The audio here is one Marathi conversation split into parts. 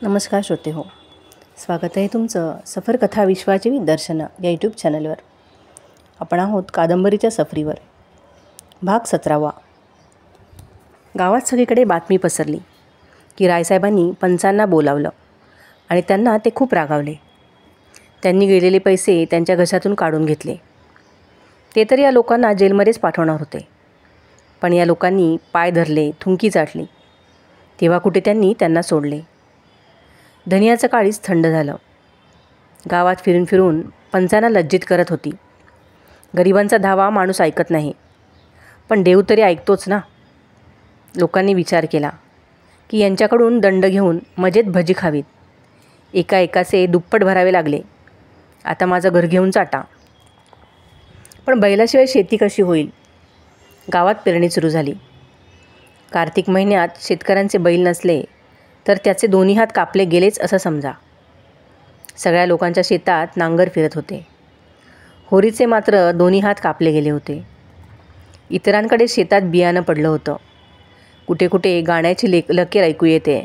नमस्कार श्रोते हो, स्वागत आहे तुमचं सफर कथा विश्वाची विदर्शनं या यूट्यूब चॅनलवर. आपण आहोत कादंबरीच्या सफरीवर. भाग 17. गावात सगळीकडे बातमी पसरली की रायसाहेबांनी पंचांना बोलावलं आणि त्यांना ते खूप रागावले. त्यांनी गेलेले पैसे त्यांच्या घशातून काढून घेतले. ते तर या लोकांना जेलमध्येच पाठवणार होते, पण या लोकांनी पाय धरले, थुंकी चाटली, तेव्हा कुठे त्यांनी त्यांना सोडले. धनियाचं काळीच थंड झालं. गावात फिरून फिरून पंचांना लज्जित करत होती. गरिबांचा धावा माणूस ऐकत नाही, पण देव तरी ऐकतोच ना. लोकांनी विचार केला की यांच्याकडून दंड घेऊन मजेत भजी खावीत. एका एकाचे दुप्पट भरावे लागले. आता माझं घर घेऊन चाटा. पण बैलाशिवाय शेती कशी होईल? गावात पेरणी सुरू झाली. कार्तिक महिन्यात शेतकऱ्यांचे बैल नसले तर त्याचे दोन्ही हात कापले गेलेच असं समजा. सगळ्या लोकांच्या शेतात नांगर फिरत होते. होरीचे मात्र दोन्ही हात कापले गेले होते. इतरांकडे शेतात बियाणं पडलं होतं. कुठे कुठे गाण्याची लकीर ऐकू येते.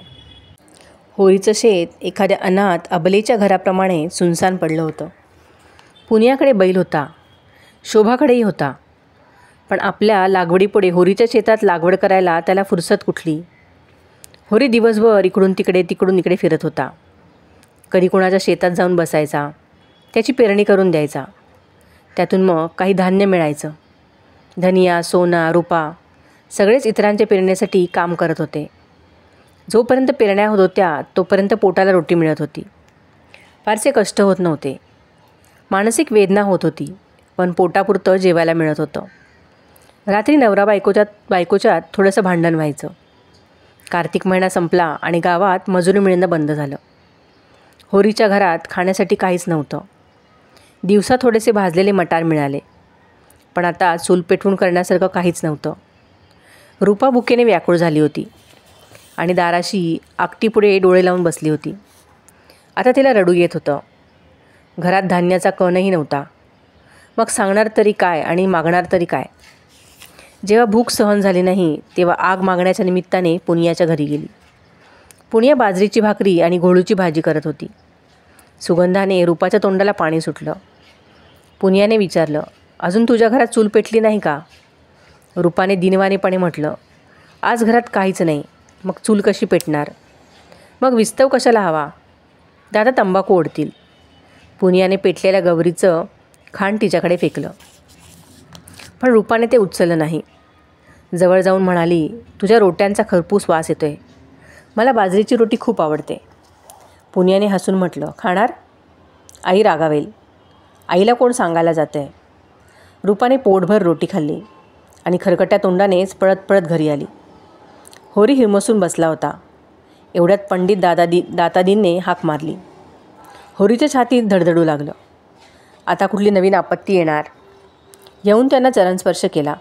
होरीचं शेत एखाद्या अनाथ अबलेच्या घराप्रमाणे सुनसान पडलं होतं. पुण्याकडे बैल होता, शोभाकडेही होता, पण आपल्या लागवडीपुढे होरीच्या शेतात लागवड करायला त्याला फुरसत कुठली? होरी दिवसभर इकडून तिकडे फिरत होता. कधी कोणाच्या शेतात जाऊन बसायचा, त्याची पेरणी करून द्यायचा. त्यातून मग काही धान्य मिळायचं. धनिया, सोना, रुपा सगळेच इतरांच्या पेरण्यासाठी काम करत होते. जोपर्यंत पेरण्या होत होत्या तोपर्यंत पोटाला रोटी मिळत होती. फारसे कष्ट होत नव्हते. मानसिक वेदना होत होती, पण पोटापुरतं जेवायला मिळत होतं. रात्री नवरा बायकोच्यात थोडंसं भांडण व्हायचं. कार्तिक महिना संपला आणि गावात मजुरी मिळणं बंद झालं. होरीच्या घरात खाण्यासाठी काहीच नव्हतं. दिवसा थोडेसे भाजलेले मटार मिळाले, पण आता चूल पेटवून करण्यासारखं काहीच नव्हतं. रूपा भुकेने व्याकुळ झाली होती आणि दाराशी आकटीपुढे डोळे लावून बसली होती. आता तिला रडू येत होतं. घरात धान्याचा कणही नव्हता. मग सांगणार तरी काय आणि मागणार तरी काय? जेव्हा भूक सहन झाली नाही तेव्हा आग मागण्याच्या निमित्ताने पुनियाच्या घरी गेली. पुनिया बाजरीची भाकरी आणि घोळूची भाजी करत होती. सुगंधाने रूपाच्या तोंडाला पाणी सुटलं. पुनियाने विचारलं, अजून तुझ्या घरात चूल पेटली नाही का? रूपाने दिनवानेपणे म्हटलं, आज घरात काहीच नाही, मग चूल कशी पेटणार? मग विस्तव कशाला हवा? दादा तंबाखू ओढतील. पुनियाने पेटलेल्या गवरीचं खांड तिच्याकडे फेकलं, पण रूपाने ते उचललं नाही. जवळ जाऊन म्हणाली, तुझ्या रोट्यांचा खरपूस वास येतोय. मला बाजरीची रोटी खूप आवडते. पुनियाने हसून म्हटलं, खाणार? आई रागावेल. आईला कोण सांगायला जाते? रूपाने पोटभर रोटी खाल्ली आणि खरकट्या तोंडानेच पळत पळत घरी आली. होरी हिमसून बसला होता. एवढ्यात पंडित दातादींने हाक मारली. होरीच्या छातीत धडधडू लागलं. आता कुठली नवीन आपत्ती येणार? येऊन त्यांना चरणस्पर्श केला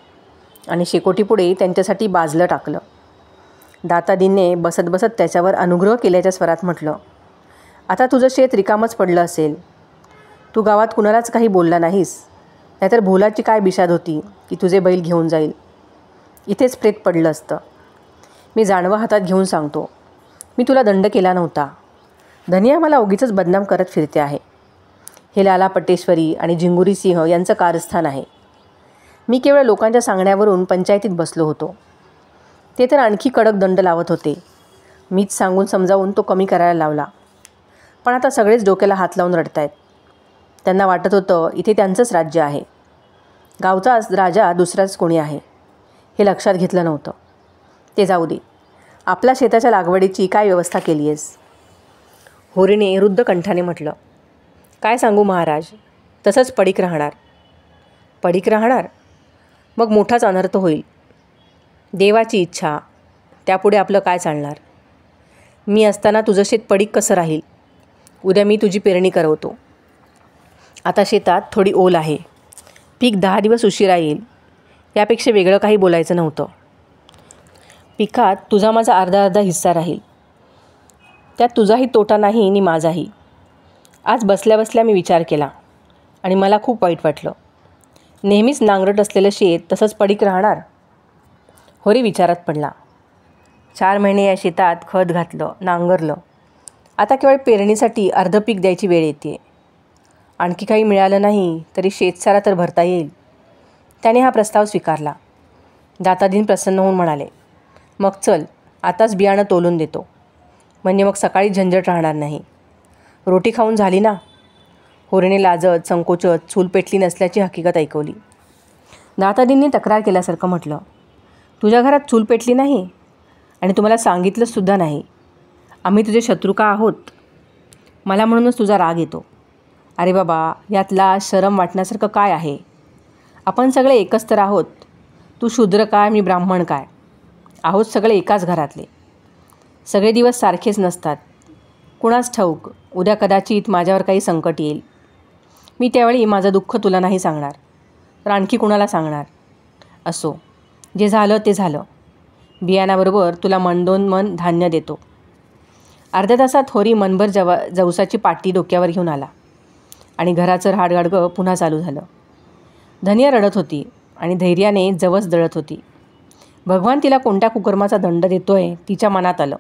आणि शेकोटीपुढे त्यांच्यासाठी बाजलं टाकलं. दातादींने बसत बसत त्याच्यावर अनुग्रह केल्याच्या स्वरात म्हटलं, आता तुझं शेत रिकामच पडलं असेल. तू गावात कुणालाच काही बोलला नाहीस, नाहीतर भोलाची काय बिशाद होती की तुझे बैल घेऊन जाईल. इथेच प्रेत पडलं असतं. मी जानवं हातात घेऊन सांगतो, मी तुला दंड केला नव्हता. धनिया मला उगीचच बदनाम करत फिरते आहे. हे लाला पटेश्वरी आणि झिंगुरी सिंह यांचं कारस्थान आहे. मी केवळ लोकांच्या सांगण्यावरून पंचायतीत बसलो होतो. ते तर आणखी कडक दंड लावत होते. मीच सांगून समजावून तो कमी करायला लावला. पण आता सगळेच डोक्याला हात लावून रडतायत. त्यांना वाटत होतं इथे त्यांचंच राज्य आहे. गावचाच राजा दुसराच कोणी आहे हे लक्षात घेतलं नव्हतं. ते जाऊ दे. आपल्या शेताच्या लागवडीची काय व्यवस्था केली आहेस? होरीने रुद्ध कंठाने म्हटलं, काय सांगू महाराज, तसंच पडीक राहणार. पडीक राहणार? मग मोठाच अनर्थ होईल. देवाची इच्छा, त्यापुढे आपलं काय चालणार? मी असताना तुझं शेत पडीक कसं राहील? उद्या मी तुझी पेरणी करवतो. आता शेतात थोडी ओल आहे. पीक 10 दिवस उशिरा येईल. यापेक्षा वेगळं काही बोलायचं नव्हतं. पिकात तुझा माझा अर्धा हिस्सा राहील. त्यात तुझाही तोटा नाही आणि माझाही. आज बसल्या बसल्या मी विचार केला आणि मला खूप वाईट वाटलं. नेहमीच नांगरट असलेलं शेत तसंच पडीक राहणार? होरी विचारात पडला. 4 महिने या शेतात खत घातलं, नांगरलं, आता केवळ पेरणीसाठी अर्धं पीक द्यायची वेळ येते. आणखी काही मिळालं नाही तरी शेतसारा तर भरता येईल. त्याने हा प्रस्ताव स्वीकारला. दातादीन प्रसन्न होऊन म्हणाले, मग चल आताच बियाणं तोलून देतो, म्हणजे मग सकाळी झंझट राहणार नाही. रोटी खाऊन झाली ना? होरीने लाजत संकोचत चूल पेटली नसल्याची हकीकत ऐकवली. दातादींनी तक्रार केल्यासारखं म्हटलं, तुझ्या घरात चूल पेटली नाही आणि तुम्हाला सांगितलंसुद्धा नाही. आम्ही तुझे शत्रू का आहोत? मला म्हणूनच तुझा राग येतो. अरे बाबा, यात लाज शरम वाटण्यासारखं काय आहे? आपण सगळे एकच तर आहोत. तू शूद्र काय, मी ब्राह्मण काय? आहोत सगळे एकाच घरातले. सगळे दिवस सारखेच नसतात. कुणास ठाऊक, उद्या कदाचित माझ्यावर काही संकट येईल. मी त्यावेळी माझं दुःख तुला नाही सांगणार, तर आणखी कुणाला सांगणार? असो, जे झालं ते झालं. बियाणाबरोबर तुला मन 2 मन धान्य देतो. अर्ध्या तासात होरी मनभर जवसाची पाटी डोक्यावर घेऊन आला आणि घराचं रहाडगाडगं पुन्हा चालू झालं. धनिया रडत होती आणि धैर्याने जवस दळत होती. भगवान तिला कोणत्या कुकर्माचा दंड देतोय तिच्या मनात आलं.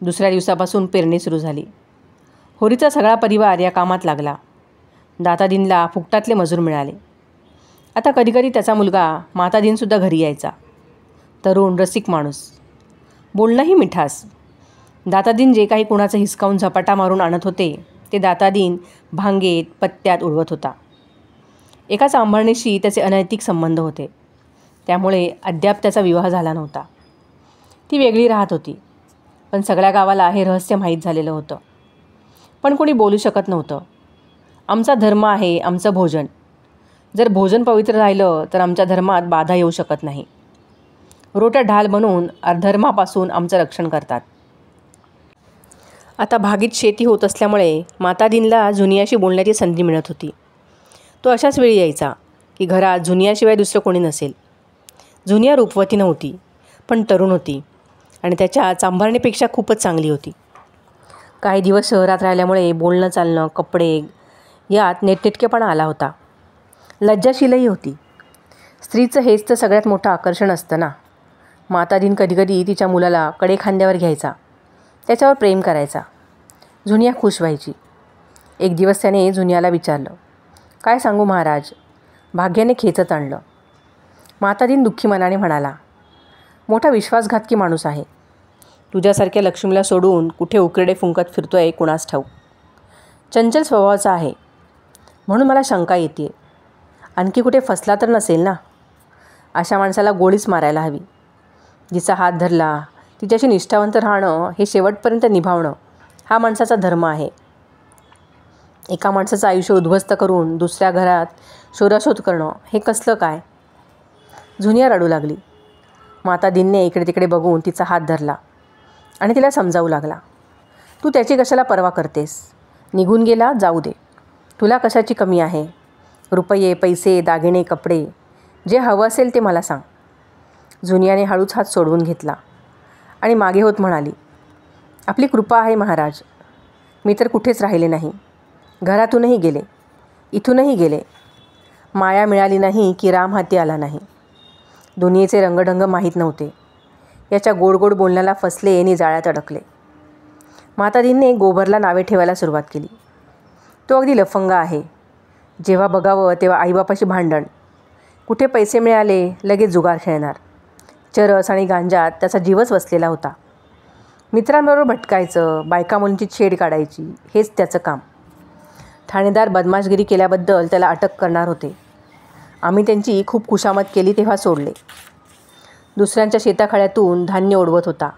दुसऱ्या दिवसापासून पेरणी सुरू झाली. होरीचा सगळा परिवार या कामात लागला. दातादीनला फुकटातले मजूर मिळाले. आता कधीकधी त्याचा मुलगा मातादीनसुद्धा घरी यायचा. तरुण रसिक माणूस, बोलणंही मिठास. दातादीन जे काही कुणाचं हिसकावून झपाटा मारून आणत होते ते दातादीन भांगेत पत्त्यात उडवत होता. एका चांभारणीशी त्याचे अनैतिक संबंध होते, त्यामुळे अद्याप त्याचा विवाह झाला नव्हता. ती वेगळी राहत होती, पण सगळ्या गावाला हे रहस्य माहीत झालेलं होतं. पण कोणी बोलू शकत नव्हतं. आमचा धर्म आहे, आमचं भोजन. जर भोजन पवित्र राहिलं तर आमच्या धर्मात बाधा येऊ शकत नाही. रोट्या ढाल बनवून अधर्मापासून आमचं रक्षण करतात. आता भागीत शेती होत असल्यामुळे मातादीनला जुनियाशी बोलण्याची संधी मिळत होती. तो अशाच वेळी यायचा की घरात जुनियाशिवाय दुसरं कोणी नसेल. जुनिया रूपवती नव्हती, पण तरुण होती आणि त्याच्या चांभारणीपेक्षा खूपच चांगली होती. काही दिवस शहरात राहिल्यामुळे बोलणं चालणं कपडे यात नेटनेटकेपणा आला होता. लज्जाशीलही होती. स्त्रीचं हेच तर सगळ्यात मोठं आकर्षण असतं ना. मातादीन कधीकधी तिच्या मुलाला कडे खांद्यावर घ्यायचा, त्याच्यावर प्रेम करायचा. जुनिया खुश व्हायची. एक दिवस त्याने जुनियाला विचारलं, काय सांगू महाराज, भाग्याने खेचत आणलं. मातादीन दुःखी मनाने म्हणाला, मोठा विश्वासघातकी माणूस आहे. तुझ्यासारख्या लक्ष्मीला सोडून कुठे उकिरडे फुंकत फिरतोय कुणास ठाऊक. चंचल स्वभावाचा आहे, म्हणून मला शंका येते. आणखी कुठे फसला तर नसेल ना? अशा माणसाला गोळीच मारायला हवी. जिचा हात धरला तिच्याशी निष्ठावंत राहणं, हे शेवटपर्यंत निभावणं, हा माणसाचा धर्म आहे. एका माणसाचं आयुष्य उद्ध्वस्त करून दुसऱ्या घरात शोधाशोध करणं, हे कसलं काय? जुनिया रडू लागली. मातादीनने इकडे तिकडे बघून तिचा हात धरला आणि तिला समजावू लागला, तू त्याची कशाला पर्वा करतेस? निघून गेला, जाऊ दे. तुला कशाची कमी आहे? रुपये पैसे दागिने कपडे जे हवं असेल ते मला सांग. जुनियाने हळूच हात सोडवून घेतला आणि मागे होत म्हणाली, आपली कृपा आहे महाराज. मी तर कुठेच राहिले नाही. घरातूनही गेले, इथूनही गेले. माया मिळाली नाही की राम हाती आला नाही. दुनियेचे रंगढंग माहीत नव्हते. याच्या गोड गोड बोलण्याला फसले आणि जाळ्यात अडकले. मातादीनने गोबरला नावे ठेवायला सुरुवात केली. तो अगदी लफंगा आहे. जेव्हा बघावं तेव्हा आईबापाशी भांडण. कुठे पैसे मिळाले लगेच जुगार खेळणार. चरस आणि गांजात त्याचा जीवच वसलेला होता. मित्रांबरोबर भटकायचं, बायका मुलींची छेड काढायची, हेच त्याचं काम. ठाणेदार बदमाशगिरी केल्याबद्दल त्याला अटक करणार होते. आम्ही त्यांची खूप खुशामत केली तेव्हा सोडले. दुसऱ्यांच्या शेताखळ्यातून धान्य ओढवत होता.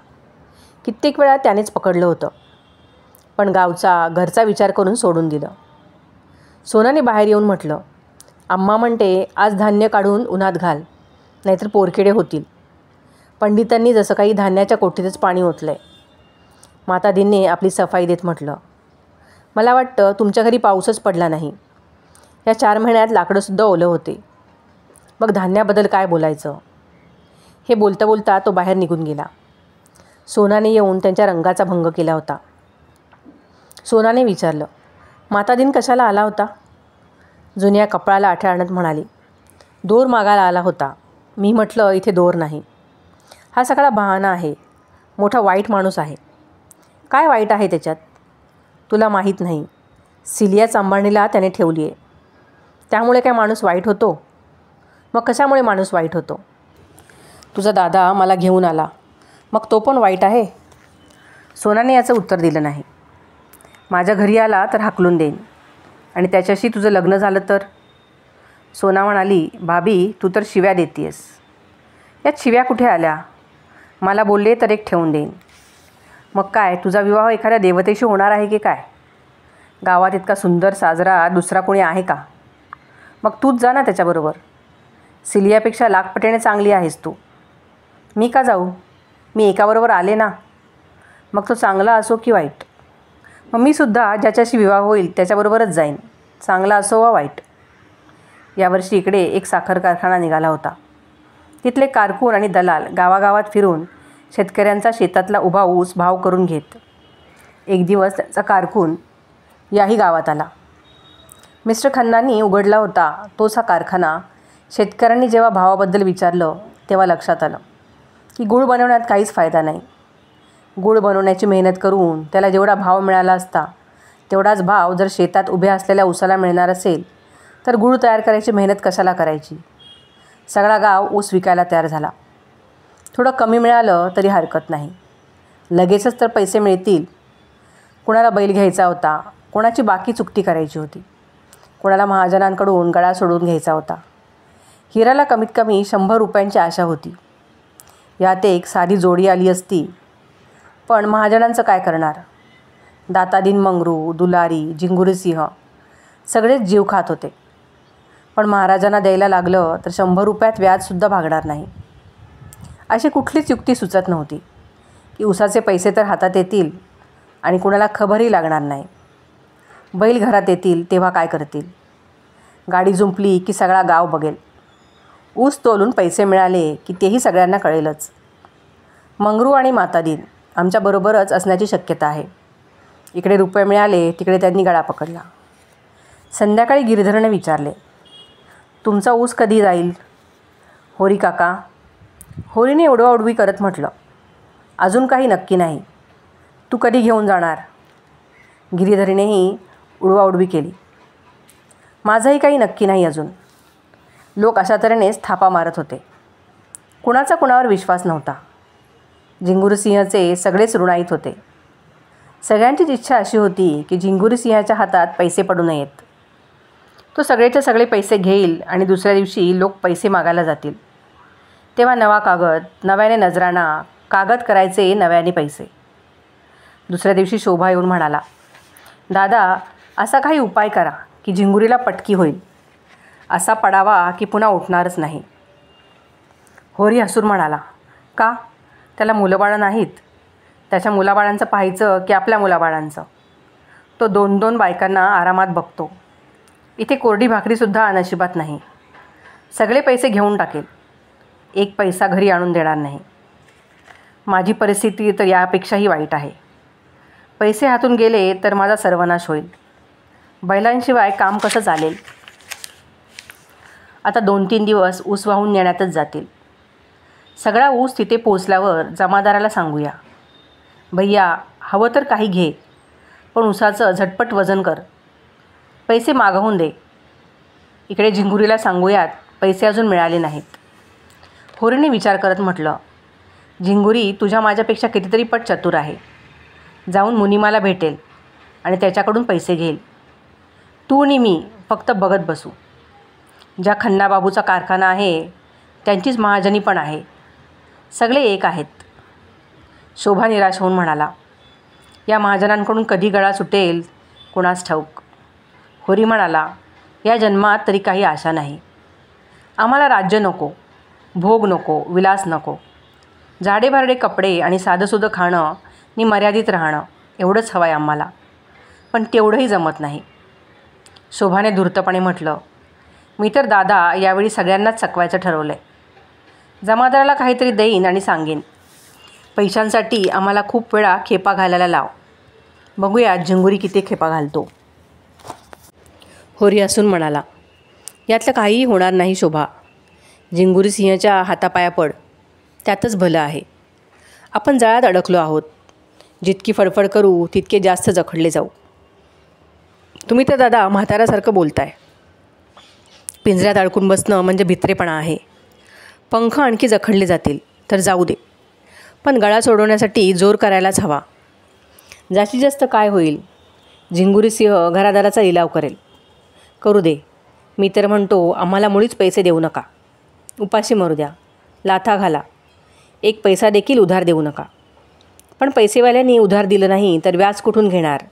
कित्येक वेळा त्यानेच पकडलं होतं, पण गावचा घरचा विचार करून सोडून दिलं. सोनाने बाहेर येऊन म्हटलं, अम्मा म्हणते आज धान्य काढून उन्हात घाल, नाहीतर पोरकिडे होतील. पंडितांनी जसं काही धान्याच्या कोठीतच पाणी ओतलंय. मातादीनने आपली सफाई देत म्हटलं, मला वाटतं तुमच्या घरी पाऊसच पडला नाही. या 4 महिन्यात लाकडंसुद्धा ओलं होते. मग धान्याबद्दल काय बोलायचं? हे बोलता बोलता तो बाहेर निघून गेला. सोनाने येऊन त्यांच्या रंगाचा भंग केला होता. सोनाने विचारलं, मातादीन कशाला आला होता? जुनिया कपळाला आठ्या आणत म्हणाली, दोर मागायला आला होता. मी म्हटलं इथे दोर नाही. हा सगळा बहाणा आहे. मोठा वाईट माणूस आहे. काय वाईट आहे त्याच्यात? तुला माहीत नाही, सिलिया चांभारणीला त्याने ठेवली आहे. त्यामुळे काय माणूस वाईट होतो? मग कशामुळे माणूस वाईट होतो? तुझा दादा मला घेऊन आला, मग तो पण वाईट आहे? सोनाने याचं उत्तर दिलं नाही. माझ्या घरी आला तर हाकलून देईन, आणि त्याच्याशी तुझं लग्न झालं तर? सोना म्हणाली, भाभी तू तर शिव्या देतीयस. यात शिव्या कुठे आल्या? मला बोलले तर एक ठेवून देईन. मग काय, तुझा विवाह एखाद्या देवतेशी होणार आहे की काय? गावात इतका सुंदर साजरा दुसरा कोणी आहे का? मग तूच जा ना त्याच्याबरोबर. सिलियापेक्षा लाखपटीने चांगली आहेस तू. मी का जाऊ? मी एकाबरोबर आले ना. मग तो चांगला असो की वाईट. मग मी सुद्धा ज्याच्याशी विवाह होईल त्याच्याबरोबरच जाईन, चांगला असो वा वाईट. यावर्षी इकडे एक साखर कारखाना निघाला होता. तिथले कारकून आणि दलाल गावागावात फिरून शेतकऱ्यांचा शेतातला उभा ऊस भाव करून घेत. एक दिवस त्याचा कारकून याही गावात आला. मिस्टर खन्नांनी उघडला होता तोच हा कारखाना. शेतकऱ्यांनी जेव्हा भावाबद्दल विचारलं तेव्हा लक्षात आलं की गूळ बनवण्यात काहीच फायदा नाही. गूळ बनवण्याची मेहनत करून त्याला जेवढा भाव मिळाला असता तेवढाच भाव जर शेतात उभ्या असलेल्या ऊसाला मिळणार असेल तर गूळ तयार करायची मेहनत कशाला करायची? सगळा गाव ऊस विकायला तयार झाला. थोडं कमी मिळालं तरी हरकत नाही, लगेचच तर पैसे मिळतील. कुणाला बैल घ्यायचा होता, कोणाची बाकी चुकती करायची होती, कोणाला महाजनांकडून गळा सोडून घ्यायचा होता. हिराला कमीत कमी 100 रुपयांची आशा होती. यात एक साधी जोडी आली असती. पण महाजनांचं काय करणार? दातादीन मंगरू, दुलारी, जिंगुरीसिंह सगळेच जीव खात होते. पण महाराजांना द्यायला लागलं तर 100 रुपयात व्याजसुद्धा भागणार नाही. अशी कुठलीच युक्ती सुचत नव्हती की उसाचे पैसे तर हातात येतील आणि कुणाला खबरही लागणार नाही. बैल घरात येतील तेव्हा काय करतील? गाडी जुंपली की सगळा गाव बघेल. ऊस तोलून पैसे मिळाले की तेही सगळ्यांना कळेलच. मंगरू आणि मातादीन आमच्याबरोबरच असण्याची शक्यता आहे. इकडे रुपये मिळाले, तिकडे त्यांनी गळा पकडला. संध्याकाळी गिरधरने विचारले, तुमचा ऊस कधी जाईल? होरी काका. होरीने उडवाउडवी करत म्हटलं, अजून काही नक्की नाही. तू कधी घेऊन जाणार? गिरीधरीनेही उडवाउडवी केली. माझंही काही नक्की नाही अजून. लोक अशा तऱ्हेनेच थापा मारत होते. कुणाचा कुणावर विश्वास नव्हता. जिंगुरसिंहचे सगळेच ऋणाईत होते. सगळ्यांचीच इच्छा अशी होती की जिंगुरसिंहाच्या हातात पैसे पडू नयेत. तो सगळेचे सगळे पैसे घेईल आणि दुसऱ्या दिवशी लोक पैसे मागायला जातील. तेव्हा नवा कागद, नव्याने नजराणा, कागद करायचे नव्याने पैसे. दुसऱ्या दिवशी शोभा येऊन म्हणाला, दादा असा काही उपाय करा की झिंगुरीला पटकी होईल. असा पडावा की पुन्हा उठणारच नाही. होरी हसून म्हणाला, का? त्याला मुलंबाळं नाहीत? त्याच्या मुलाबाळांचं पाहायचं की आपल्या मुलाबाळांचं? तो 2-2 बायकांना आरामात बघतो. इथे कोरडी भाकरीसुद्धा नशिबात नाही. सगळे पैसे घेऊन टाकेल, एक पैसा घरी आणून देणार नाही. माझी परिस्थिती तर यापेक्षाही वाईट आहे. पैसे हातून गेले तर माझा सर्वनाश होईल. बैलांशिवाय काम कसं चालेल? आता 2-3 दिवस ऊस वाहून नेण्यातच जातील. सगळा ऊस तिथे पोचल्यावर जमादाराला सांगूया, भैया हवं तर काही घे, पण ऊसाचं झटपट वजन कर. पैसे मागवून दे. इकडे झिंगुरीला सांगूयात पैसे अजून मिळाले नाहीत. होरीने विचार करत म्हटलं, झिंगुरी तुझ्या माझ्यापेक्षा कितीतरी पट चतुर आहे. जाऊन मुनिमाला भेटेल आणि त्याच्याकडून पैसे घेईल. तू आणि मी फक्त बघत बसू. ज्या खन्नाबाबूचा कारखाना आहे त्यांचीच महाजनी पण आहे. सगळे एक आहेत. शोभा निराश होऊन म्हणाला, या महाजनांकडून कधी गळा सुटेल कुणास ठाऊक. होरी म्हणाला, या जन्मात तरी काही आशा नाही. आम्हाला राज्य नको, भोग नको, विलास नको. जाडेभारडे कपडे आणि साधंसुधं खाणं नि मर्यादित राहणं एवढंच हवं आहे आम्हाला. पण तेवढंही जमत नाही. शोभाने धूर्तपणे म्हटलं, मी तर दादा यावेळी सगळ्यांनाच चकवायचं ठरवलं आहे. जमादाराला काहीतरी देईन आणि सांगेन, पैशांसाठी आम्हाला खूप वेळा खेपा घालायला लाव. बघूया झिंगुरी किती खेपा घालतो. होरी हसून म्हणाला, यातलं काहीही होणार नाही शोभा. झिंगुरी सिंहाच्या हातापाया पड, त्यातच भलं आहे. आपण जाळ्यात अडकलो आहोत. जितकी फडफड करू तितके जास्त जखडले जाऊ. तुम्ही तर दादा म्हाताऱ्यासारखं बोलताय. पिंजऱ्यात अडकून बसणं म्हणजे भित्रेपणा आहे. पंख आणखी जखडले जातील तर जाऊ दे, पण गळा सोडवण्यासाठी जोर करायलाच हवा. जास्तीत जास्त काय होईल? झिंगुरी सिंह घरादाराचा लिलाव करेल. करू दे. मी तर म्हणतो आम्हाला मुळीच पैसे देऊ नका. उपाशी मरू द्या. लाथा घाला. एक पैसा देखील उधार देऊ नका. पण पैसेवाल्यांनी उधार दिलं नाही तर व्याज कुठून घेणार?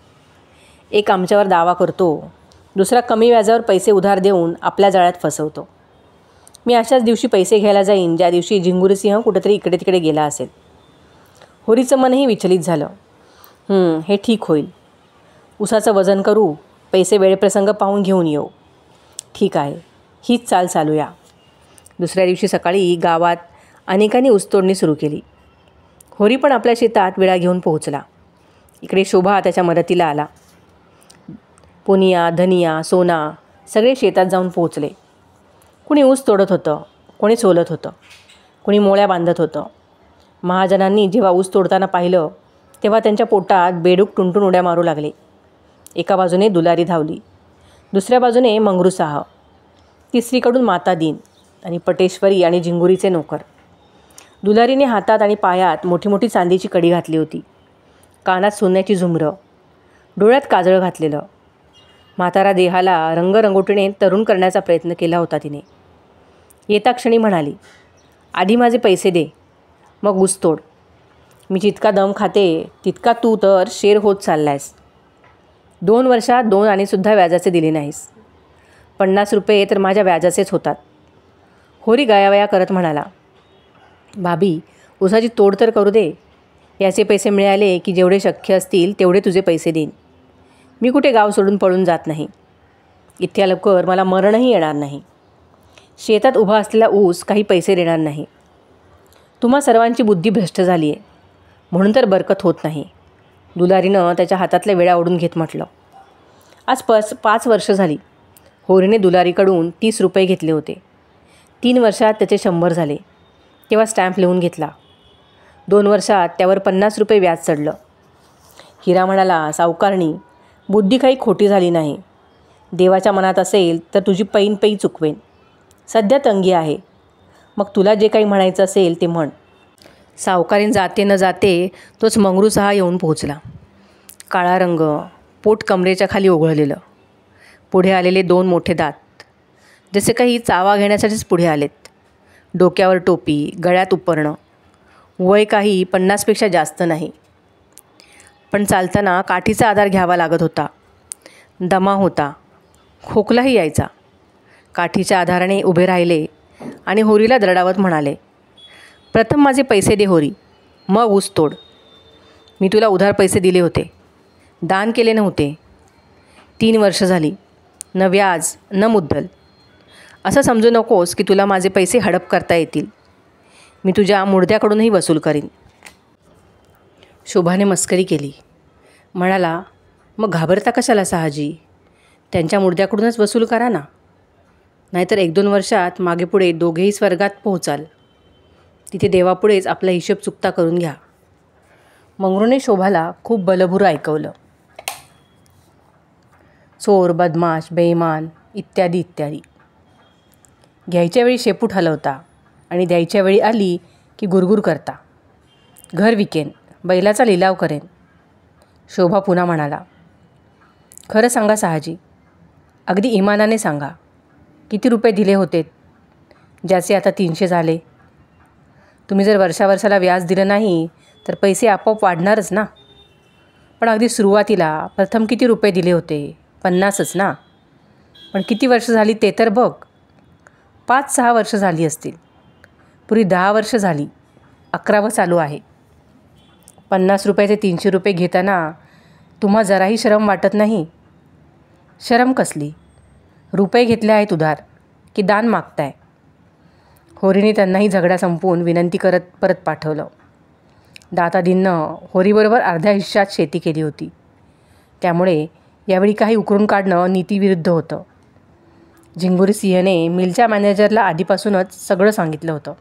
एक आमच्यावर दावा करतो, दुसरा कमी व्याजावर पैसे उधार देऊन आपल्या जाळ्यात फसवतो. मी अशाच दिवशी पैसे घ्यायला जाईन ज्या दिवशी झिंगुरी सिंह कुठेतरी इकडे तिकडे गेला असेल. होरीचं मनही विचलित झालं. हे ठीक होईल. उसाचं वजन करू, पैसे वेळेप्रसंग पाहून घेऊन येऊ. ठीक आहे, हीच चाल चालूया. दुसऱ्या दिवशी सकाळी गावात अनेकांनी ऊसतोडणी सुरू केली. होरी पण आपल्या शेतात विळा घेऊन पोहोचला. इकडे शोभा त्याच्या मदतीला आला. पुनिया, धनिया, सोना सगळे शेतात जाऊन पोहोचले. कुणी ऊस तोडत होतं, कोणी सोलत होतं, कुणी मोळ्या बांधत होतं. महाजनांनी जेव्हा ऊस तोडताना पाहिलं तेव्हा त्यांच्या पोटात बेडूक टुणटुण उड्या मारू लागले. एका बाजूने दुलारी धावली, दुसऱ्या बाजूने मंगरूसाह, तिसरीकडून माता दीन आणि पटेश्वरी आणि झिंगुरीचे नोकर. दुलारीने हातात आणि पायात मोठी मोठी चांदीची कडी घातली होती. कानात सोन्याची झुमरं, डोळ्यात काजळ घातलेलं. म्हातारा देहाला रंगरंगोटीने तरुण करण्याचा प्रयत्न केला होता तिने. येता क्षणी म्हणाली, आधी माझे पैसे दे, मग ऊस तोड. मी जितका दम खाते तितका तू तर शेर होत चाललायस. 2 वर्षात 2 आणेसुद्धा व्याजाचे दिले नाहीस. 50 रुपये तर माझ्या व्याजाचेच होतात. होरी गायावया करत म्हणाला, भाभी उसाची तोड तर करू दे. याचे पैसे मिळाले की जेवढे शक्य असतील तेवढे तुझे पैसे देईन. मी कुठे गाव सोडून पळून जात नाही. इतक्या लवकर मला मरणही येणार नाही. शेतात उभा असलेला ऊस काही पैसे देणार नाही. तुम्हा सर्वांची बुद्धी भ्रष्ट झाली आहे, म्हणून तर बरकत होत नाही. दुलारीनं त्याच्या हातातल्या वेळा ओढून घेत म्हटलं. आज 5 वर्ष झाली. होरीने दुलारीकडून 30 रुपये घेतले होते. 3 वर्षात त्याचे 100 झाले. तेव्हा स्टॅम्प लिहून घेतला. 2 वर्षात त्यावर 50 रुपये व्याज चढलं. हिरा म्हणाला, सावकारणी, बुद्धी काही खोटी झाली नाही. देवाच्या मनात असेल तर तुझी पैन पै चुकवेन. सध्या तंगी आहे, मग तुला जे काही म्हणायचं असेल ते म्हण. सावकारीन जाते न जाते तोच मंगरूसाह येऊन पोहोचला. काळा रंग, पोट कमरेच्या खाली ओघळलेलं, पुढे आलेले 2 मोठे दात, जसे काही चावा घेण्यासाठीच पुढे आलेत. डोक्यावर टोपी, गळ्यात उपरणं. वय काही 50पेक्षा जास्त नाही, पण चालताना काठीचा आधार घ्यावा लागत होता. दमा होता, खोकलाही यायचा. काठीच्या आधाराने उभे राहिले आणि होरीला दरडावत म्हणाले, प्रथम माझे पैसे दे होरी, मग ऊस तोड. मी तुला उधार पैसे दिले होते, दान केले नव्हते. 3 वर्ष झाली, न व्याज न मुद्दल. असं समजू नकोस की तुला माझे पैसे हडप करता येतील. मी तुझ्या मुर्द्याकडूनही वसूल करीन. शोभाने मस्करी केली. म्हणाला, मग घाबरता कशाला साहाजी? त्यांच्या मुर्द्याकडूनच वसूल करा ना. नाहीतर 1-2 वर्षात मागे पुढे दोघेही स्वर्गात पोहोचाल. तिथे देवापुढेच आपला हिशोब चुकता करून घ्या. मंगरूने शोभाला खूप बलभुरं ऐकवलं. चोर, बदमाश, बेईमान इत्यादी इत्यादी. घ्यायच्या वेळी शेपूट हलवता आणि द्यायच्या वेळी आली की गुरगुर करता. घर विकेन, बैलाचा लिलाव करेन. शोभा पुन्हा म्हणाला, खरं सांगा साहाजी, अगदी इमानाने सांगा, किती रुपये दिले होते, ज्याचे आता 300 झाले? तुम्ही जर वर्षाला व्याज दिलं नाही तर पैसे आपोआप वाढणारच ना. पण अगदी सुरुवातीला प्रथम किती रुपये दिले होते? 50च ना. पण किती वर्ष झाली ते तर बघ. 5-6 वर्ष झाली असतील. पुरी 10 वर्ष झाली. 11वं चालू आहे. 50 रुपयाचे 300 रुपये घेताना तुम्हा जराही शरम वाटत नाही? शरम कसली? रुपये घेतले आहेत उधार की दान मागताय? होरीने त्यांनाही झगडा संपवून विनंती करत परत पाठवलं. दातादींनं होरीबरोबर अर्ध्या हिश्श्यात शेती केली होती. त्यामुळे यावेळी काही उकरून काढणं नीतीविरुद्ध होतं. झिंगुरी सिंहने मिलच्या मॅनेजरला आधीपासूनच सगळं सांगितलं होतं.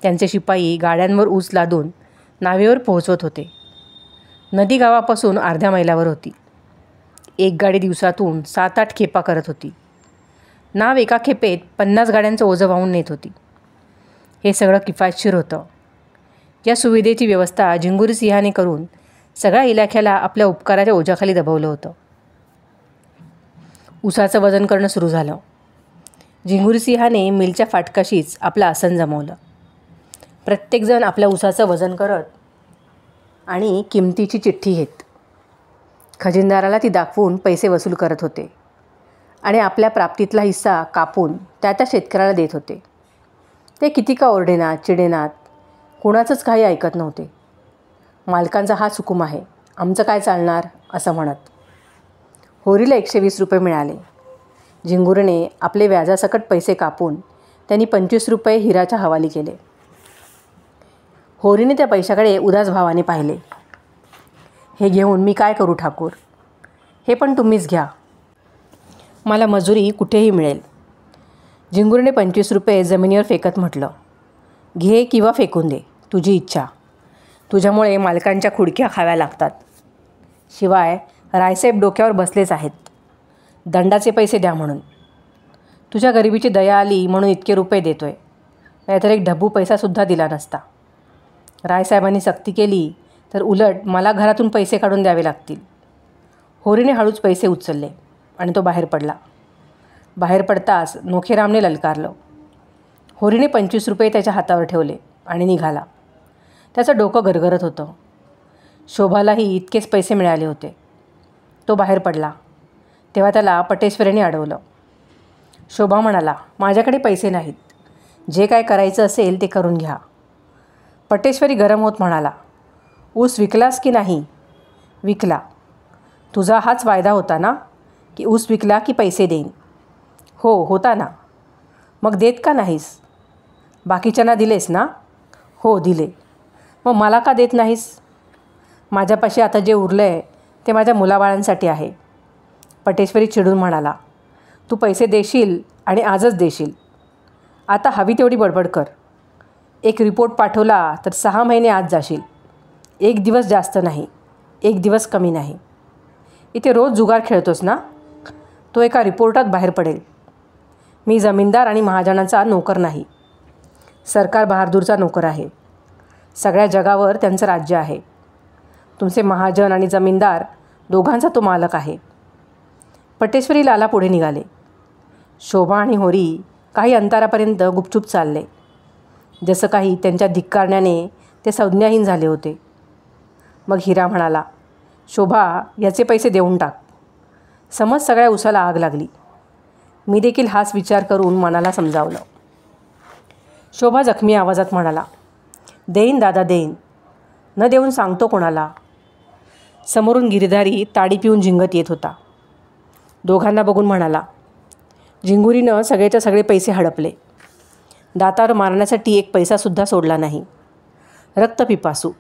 त्यांचे शिपाई गाड्यांवर ऊस लादून नावेवर पोहोचवत होते. नदी गावापासून अर्ध्या मैलावर होती. एक गाडी दिवसातून 7-8 खेपा करत होती. नाव एका खेपेत 50 गाड्यांचं ओझं वाहून नेत होती. हे सगळं किफायतशीर होतं. या सुविधेची व्यवस्था झिंगुरी सिंहाने करून सगळ्या इलाख्याला आपल्या उपकाराच्या ओझ्याखाली दबवलं होतं. ऊसाचं वजन करणं सुरू झालं. झिंगुरी सिंहाने मिलच्या फाटकाशीच आपलं आसन जमवलं. प्रत्येकजण आपल्या ऊसाचं वजन करत आणि किमतीची चिठ्ठी घेत. खजिनदाराला ती दाखवून पैसे वसूल करत होते आणि आपल्या प्राप्तीतला हिस्सा कापून त्या शेतकऱ्याला देत होते. ते किती का ओरडेनात चिडेनात, कुणाचंच काही ऐकत नव्हते. मालकांचा हाच हुकूम आहे, आमचं काय चालणार असं म्हणत. होरीला 120 रुपये मिळाले. झिंगुरीने आपले व्याजासकट पैसे कापून त्यांनी 25 रुपये हिराच्या हवाली केले. होरीने त्या पैशाकडे उदास भावाने पाहिले. हे घेऊन मी काय करू ठाकूर, हे पण तुम्हीच घ्या, मला मजुरी कुठेही मिळेल. झिंगुरीने 25 रुपये जमिनीवर फेकत म्हटलं, घे किंवा फेकून दे, तुझी इच्छा. तुझ्यामुळे मालकांच्या खुडक्या खाव्या लागतात. शिवाय रायसाहेब डोक्यावर बसलेच आहेत, दंडाचे पैसे द्या म्हणून. तुझ्या गरिबीची दया आली म्हणून इतके रुपये देतोय, नाहीतर एक ढब्बू पैसासुद्धा दिला नसता. रायसाहेबांनी सक्ती केली तर उलट मला घरातून पैसे काढून द्यावे लागतील. होरीने हळूच पैसे उचलले आणि तो बाहेर पडला. बाहेर पडताच नोखेरामने ललकारलं. होरीने 25 रुपये त्याच्या हातावर ठेवले आणि निघाला. त्याचं डोकं गरगरत होतं. शोभालाही इतकेच पैसे मिळाले होते. तो बाहेर पडला तेव्हा त्याला पटेश्वरीने अडवलं. शोभा म्हणाला, माझ्याकडे पैसे नाहीत, जे काय करायचं असेल ते करून घ्या. पटेश्वरी गरम होत म्हणाला, ऊस विकलास की नाही? विकला. तुझा हाच वायदा होता ना की ऊस विकला की पैसे देईन? हो होता ना. मग देत का नाहीस? बाकीच्यांना दिलेस ना? हो दिले. मग मला का देत नाहीस? माझ्यापाशी आता जे उरलं आहे ते माझ्या मुलाबाळांसाठी आहे. पटेश्वरी चिडून म्हणाला, तू पैसे देशील आणि आजच देशील. आता हवी तेवढी बडबड कर. एक रिपोर्ट पाठवला तर 6 महिने आत जाशील. 1 दिवस जास्त नाही, 1 दिवस कमी नाही. इथे रोज जुगार खेळतोस ना? तो एका रिपोर्टात बाहेर पडेल. मी जमीनदार आणि महाजनाचा नोकर नाही, सरकार बहादूरचा नोकर आहे. सगळ्या जगावर त्यांचं राज्य आहे. तुमचे महाजन आणि जमीनदार दोघांचा तो मालक आहे. पटेश्वरी लाला पुढे निघाले. शोभा आणि होरी काही अंतरापर्यंत गुपचूप चालले. जसं काही त्यांच्या धिक्कारण्याने ते संज्ञाहीन झाले होते. मग हिरा म्हणाला, शोभा याचे पैसे देऊन टाक. समज सगळ्या उसाला आग लागली. मी देखील हाच विचार करून मनाला समजावलं. शोभा जखमी आवाजात म्हणाला, देईन दादा देईन, न देऊन सांगतो कोणाला. समोरून गिरीधारी ताडी पिऊन झिंगत येत होता. दोघांना बघून म्हणाला, झिंगुरीनं सगळेच्या सगळे पैसे हडपले. दातावर मारण्यासाठी एक पैसासुद्धा सोडला नाही. रक्तपिपासू.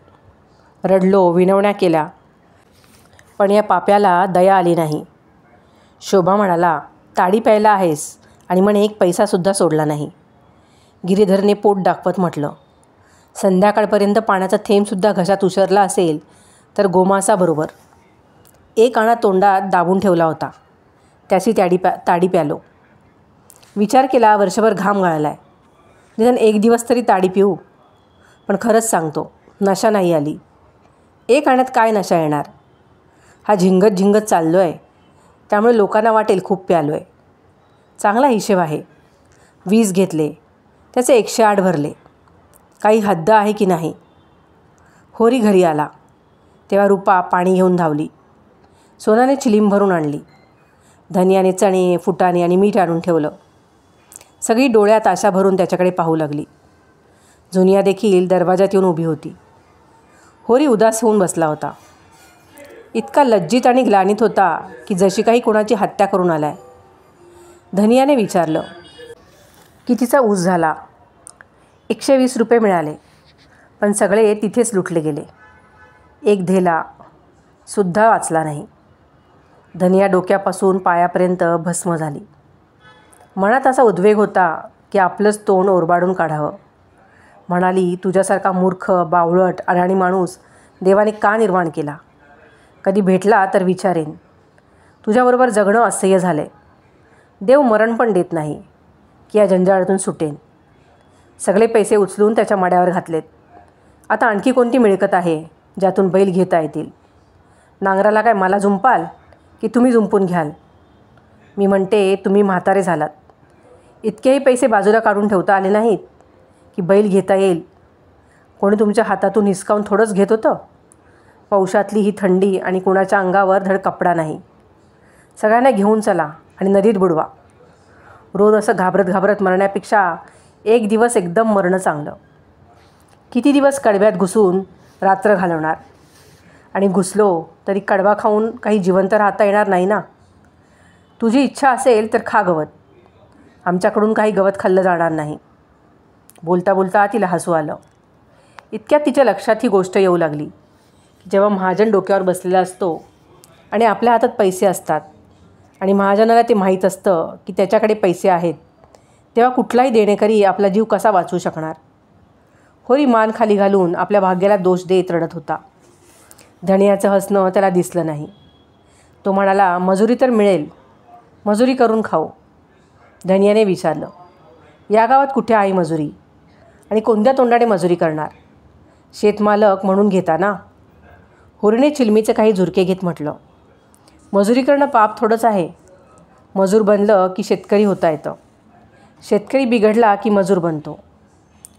रडलो, विनवण्या केल्या, पण या पाप्याला दया आली नाही. शोभा म्हणाला, ताडी प्यायला आहेस आणि म्हणे एक पैसासुद्धा सोडला नाही. गिरीधरने पोट दाखवत म्हटलं, संध्याकाळपर्यंत पाण्याचा थेंबसुद्धा घशात उतरला असेल तर गोमासा बरोबर. एक आणा तोंडात दाबून ठेवला होता, त्याची ताडी प्यालो. विचार केला, वर्षभर घाम गाळलाय, निदान 1 दिवस तरी ताडी पिऊ. पण खरंच सांगतो, नशा नाही आली. एक आण्यात काय नशा येणार? हा झिंगत झिंगत चाललो आहे, त्यामुळे लोकांना वाटेल खूप प्यालो आहे. चांगला हिशेब आहे. 20 घेतले, त्याचे 108 भरले. काही हद्द आहे की नाही? होरी घरी आला तेव्हा रूपा पाणी घेऊन धावली. सोनाने चिलीम भरून आणली. धनियाने चणे, फुटाणे आणि मीठ आणून ठेवलं. सगळी डोळ्यात आशा भरून त्याच्याकडे पाहू लागली. जुनिया देखील दरवाजात येऊन उभी होती. होरी उदास होऊन बसला होता. इतका लज्जित आणि ग्लानित होता की जशी काही कोणाची हत्या करून आलाय. धनियाने विचारलं, कितीचा ऊस झाला? 120 रुपये मिळाले, पण सगळे तिथेच लुटले गेले. एक धेला सुद्धा वाचला नाही. धनिया डोक्यापासून पायापर्यंत भस्म झाली. मनात असा उद्वेग होता की आपलंच तोंड ओरबाडून काढावं. म्हणाली, तुझ्यासारखा मूर्ख, बावळट, अडाणी माणूस देवाने का निर्माण केला? कधी भेटला तर विचारेन. तुझ्याबरोबर जगणं असह्य झालं आहे. देव मरण पण देत नाही की या जंजाळातून सुटेन. सगळे पैसे उचलून त्याच्या माड्यावर घातलेत. आता आणखी कोणती मिळकत आहे ज्यातून बैल घेता येतील? नांगराला काय मला जुंपाल की तुम्ही जुंपून घ्याल? मी म्हणते तुम्ही म्हातारे झालात. इतकेही पैसे बाजूला काढून ठेवता आले नाहीत की बैल घेता येईल. कोणी तुमच्या हातातून हिसकावून थोडंच घेत होतं? पौषातली ही थंडी आणि कुणाच्या अंगावर धड कपडा नाही. सगळ्यांना घेऊन चला आणि नदीत बुडवा. रोज असं घाबरत घाबरत मरण्यापेक्षा एक दिवस एकदम मरणं चांगलं. किती दिवस कडव्यात घुसून रात्र घालवणार? आणि घुसलो तरी कडवा खाऊन काही जिवंत राहता येणार नाही ना. तुझी इच्छा असेल तर खा गवत. आमच्याकडून काही गवत खाल्लं जाणार नाही. बोलता बोलता तिला हसू आलं. इतक्यात तिच्या लक्षात ही गोष्ट येऊ लागली की जेव्हा महाजन डोक्यावर बसलेला असतो आणि आपल्या हातात पैसे असतात आणि महाजनाला ते माहीत असतं की त्याच्याकडे पैसे आहेत, तेव्हा कुठलाही देणेकरी आपला जीव कसा वाचवू शकणार? होरी मान खाली घालून आपल्या भाग्याला दोष देत रडत होता. धनियाचं हसणं त्याला दिसलं नाही. तो म्हणाला, मजुरी तर मिळेल, मजुरी करून खाऊ. धनियाने विचारलं, या गावात कुठे आहे मजुरी आणि कोणत्या तोंडाने मजुरी करणार? शेतमालक म्हणून घेता ना. होरीने चिलमीचे काही झुरके घेत म्हटलं, मजुरी करणं पाप थोडंच आहे. मजूर बनलं की शेतकरी होता येतं. शेतकरी बिघडला की मजूर बनतो.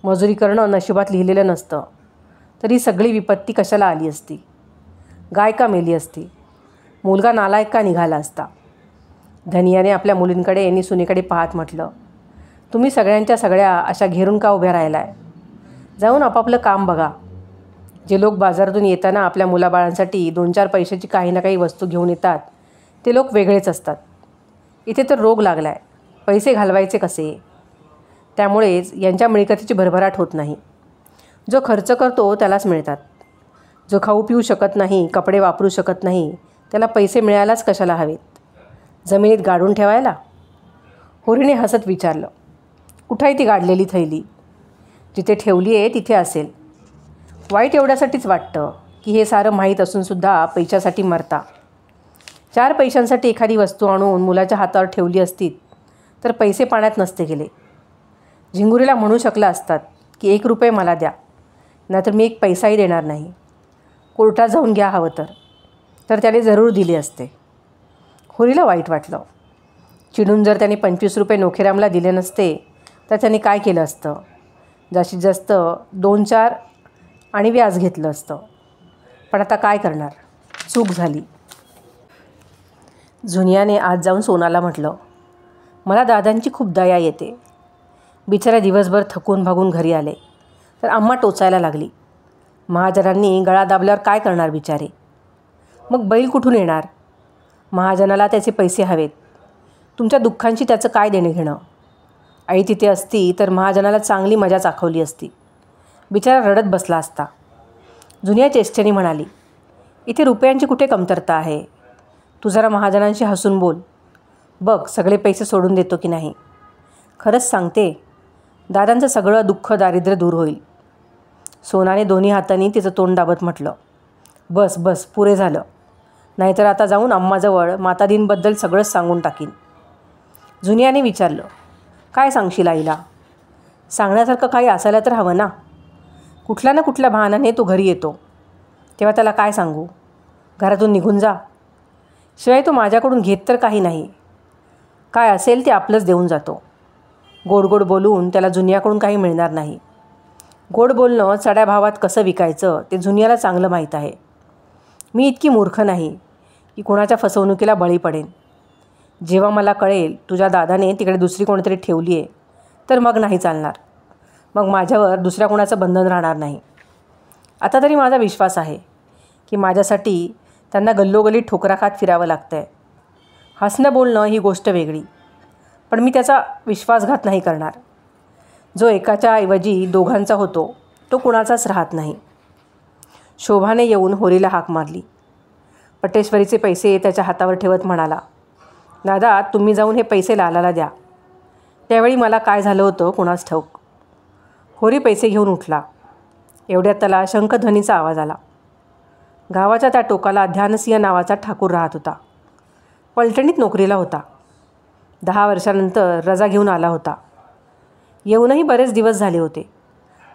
मजुरी करणं नशिबात लिहिलेलं नसतं. तरी सगळी विपत्ती कशाला आली असती? गाय का मेली असती? मुलगा नालायक का निघाला असता? धनियाने आपल्या मुलींकडे आणि सुनेकडे पाहत म्हटलं, तुम्ही सगळ्यांच्या सगळ्या अशा घेरून का उभ्या राहिलाय? जाऊन आपापलं काम बघा. जे लोक बाजारातून येताना आपल्या मुलाबाळांसाठी 2-4 पैशाची काही ना काही वस्तू घेऊन येतात ते लोक वेगळेच असतात. इथे तर रोग लागला आहे, पैसे घालवायचे कसे? त्यामुळेच यांच्या मिळकतीची भरभराट होत नाही. जो खर्च करतो त्यालाच मिळतात. जो खाऊ पिऊ शकत नाही, कपडे वापरू शकत नाही, त्याला पैसे मिळायलाच कशाला हवेत? जमिनीत गाडून ठेवायला? होरीने हसत विचारलं, कुठं आहे ती गाडलेली थैली? जिथे ठेवली आहे तिथे असेल. वाईट एवढ्यासाठीच वाटतं की हे सारं माहीत असूनसुद्धा पैशासाठी मरता. 4 पैशांसाठी एखादी वस्तू आणून मुलाच्या हातावर ठेवली असती तर पैसे पाण्यात नसते गेले. झिंगुरीला म्हणू शकला असतात की 1 रुपये मला द्या, नाहीतर मी 1 पैसाही देणार नाही. कोर्टात जाऊन घ्या हवं तर त्याने जरूर दिले असते. होरीला वाईट वाटलं. चिडून जर त्याने 25 रुपये नोखेरामला दिले नसते तर त्याने काय केलं असतं? जास्तीत जास्त 2-4 आणि व्याज घेतलं असतं. पण आता काय करणार? चूक झाली. झुनियाने आज जाऊन सोनाला म्हटलं, मला दादांची खूप दया येते. बिचाऱ्या दिवसभर थकून भागून घरी आले तर आम्हा टोचायला लागली. महाजनांनी गळा दाबल्यावर काय करणार बिचारे? मग बैल कुठून येणार? महाजनाला त्याचे पैसे हवेत. तुमच्या दुःखांशी त्याचं काय देणं घेणं? आई तिथे असती तर महाजनाला चांगली मजा चाखवली असती. बिचारा रडत बसला असता. जुन्या चेष्टेने म्हणाली, इथे रुपयांची कुठे कमतरता आहे? तू जरा महाजनांशी हसून बोल. बघ सगळे पैसे सोडून देतो की नाही. खरंच सांगते, दादांचं सगळं दुःख दारिद्र्य दूर होईल. सोनाने दोन्ही हातांनी तिचं तोंड दाबत म्हटलं, बस बस पुरे झालं. नाहीतर आता जाऊन अम्माजवळ मातादींबद्दल सगळंच सांगून टाकीन. जुनियाने विचारलं, काय सांगशील आईला? सांगण्यासारखं काही असायला तर हवं ना. कुठल्या ना कुठल्या बहाण्याने तो घरी येतो, तेव्हा त्याला काय सांगू? घरातून निघून जा. शिवाय तो माझ्याकडून घेत तर काही नाही. काय असेल ते आपलंच देऊन जातो. गोड गोड बोलून त्याला जुनियाकडून काही मिळणार नाही. गोड बोलणं चढ्या भावात कसं विकायचं ते जुनियाला चांगलं माहीत आहे. मी इतकी मूर्ख नाही की कोणाच्या फसवणुकीला बळी पडेन. जेव्हा मला कळेल तुझ्या दादाने तिकडे दुसरी कोणीतरी ठेवली आहे तर मग नाही चालणार. मग माझ्यावर दुसऱ्या कोणाचं बंधन राहणार नाही. आता तरी माझा विश्वास आहे की माझ्यासाठी त्यांना गल्लोगल्लीत ठोकरा खात फिरावं लागतं आहे. हसणं बोलणं ही गोष्ट वेगळी, पण मी त्याचा विश्वासघात नाही करणार. जो एकाच्या ऐवजी दोघांचा होतो तो कुणाचाच राहत नाही. शोभाने येऊन होरीला हाक मारली. पटेश्वरीचे पैसे त्याच्या हातावर ठेवत म्हणाला, दादा तुम्ही जाऊन हे पैसे लालाला द्या. त्यावेळी मला काय झालं होतं कुणास ठाऊक. होरी पैसे घेऊन उठला. एवढ्यात त्याला शंखध्वनीचा आवाज आला. गावाच्या त्या टोकाला ध्यानसिंह नावाचा ठाकूर राहत होता. पलटणीत नोकरीला होता. 10 वर्षानंतर रजा घेऊन आला होता. येऊनही बरेच दिवस झाले होते.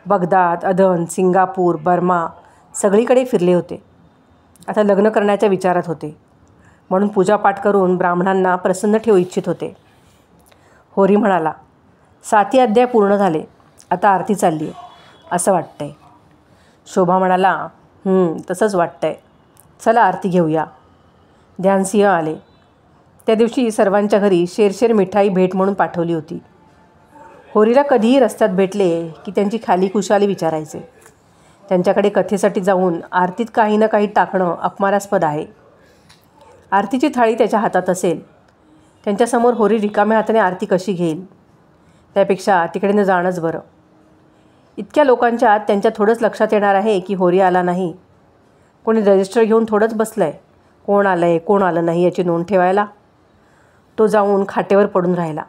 बगदाद, अदन, सिंगापूर, बर्मा सगळीकडे फिरले होते. आता लग्न करण्याच्या विचारात होते, म्हणून पूजापाठ करून ब्राह्मणांना प्रसन्न ठेवू इच्छित होते. होरी म्हणाला, 7 अध्याय पूर्ण झाले, आता आरती चालली आहे असं वाटतंय. शोभा म्हणाला, तसंच वाटतंय, चला आरती घेऊया. ध्यानसिंह आले. त्या दिवशी सर्वांच्या घरी शेरशेर मिठाई भेट म्हणून पाठवली होती. होरीला कधीही रस्त्यात भेटले की त्यांची खाली कुशाली विचारायचे. त्यांच्याकडे कथेसाठी जाऊन आरतीत काही ना काही टाकणं अपमानास्पद आहे. आरतीची थाळी त्याच्या हातात असेल, त्यांच्यासमोर होरी रिकाम्या हाताने आरती कशी घेईल? त्यापेक्षा तिकडे न जाणंच बरं. इतक्या लोकांच्या त्यांच्या थोडंच लक्षात येणार आहे की होरी आला नाही. कोणी रजिस्टर घेऊन थोडंच बसलं आहे कोण आलं आहे कोण आलं नाही याची नोंद ठेवायला. तो जाऊन खाटेवर पडून राहिला.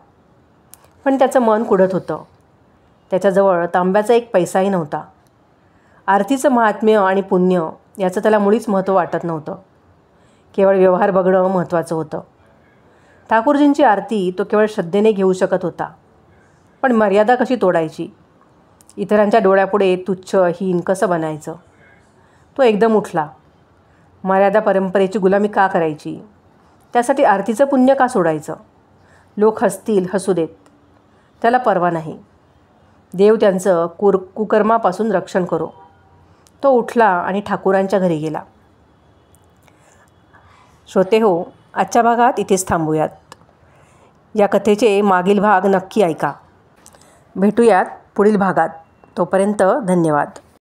पण त्याचं मन कुढत होतं. त्याच्याजवळ तांब्याचा एक पैसाही नव्हता. आरतीचं महात्म्य आणि पुण्य याचं त्याला मुळीच महत्त्व वाटत नव्हतं. केवळ व्यवहार बघणं महत्त्वाचं होतं. ठाकूरजींची आरती तो केवळ श्रद्धेने घेऊ शकत होता. पण मर्यादा कशी तोडायची? इतरांच्या डोळ्यापुढे तुच्छ हीन कसं बनायचं? तो एकदम उठला. मर्यादा परंपरेची गुलामी का करायची? त्यासाठी आरतीचं पुण्य का सोडायचं? लोक हसतील, हसू देत, त्याला पर्वा नाही. देव त्यांचं कुकर्मापासून रक्षण करो. तो उठला आणि ठाकूरांच्या घरी गेला. श्रोते हो, आजच्या भागात इथेच थांबूयात. या कथेचे मागील भाग नक्की ऐका. भेटूयात पुढील भागात. तोपर्यंत धन्यवाद.